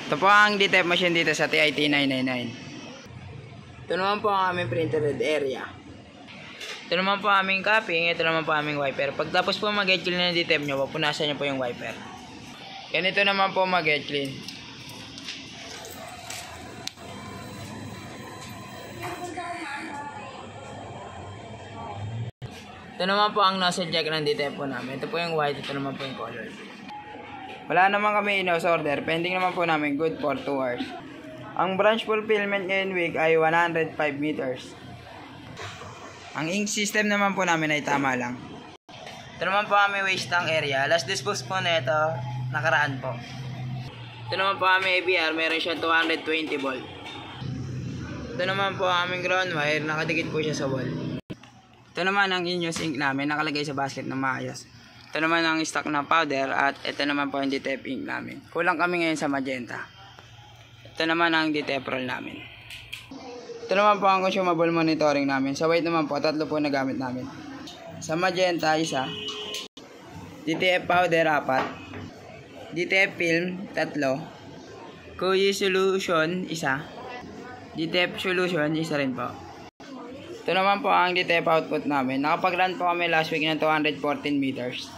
Ito po ang DTF machine dito sa TIT 999. Ito naman po ang aming printed area. Ito naman po aming cupping. Ito naman po aming wiper. Pagtapos po mag-head clean ng DTF nyo, pupunasan nyo po yung wiper. Ganito naman po mag-head clean. Ito naman po ang nozzle check ng DTF po namin. Ito po yung white, ito naman po yung color. Wala naman kami in-house order. Pending naman po namin good for 2 hours. Ang branch fulfillment ngayon week ay 105 meters. Ang ink system naman po namin ay tama lang. Ito naman po kami waste tank area. Last dispose po na ito, nakaraan po. Ito naman po kami ABR, meron siya 220 volt. Ito naman po ang aming ground wire, nakadikit po siya sa wall. Ito naman ang in-use ink namin, nakalagay sa basket ng maayos. Ito naman ang stock na powder at ito naman po ang DTF ink namin. Kulang kami ngayon sa magenta. Ito naman ang DTF roll namin. Ito naman po ang consumable monitoring namin. Sa white naman po, 3 po na gamit namin. Sa magenta, 1. DTF powder, 4. DTF film, 3. Koji solution, 1. DTF solution, 1 rin po. Ito naman po ang DTF output namin. Nakapag-run po kami last week ng 214 meters.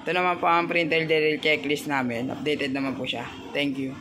Ito naman po ang printer drill checklist namin. Updated naman po siya. Thank you.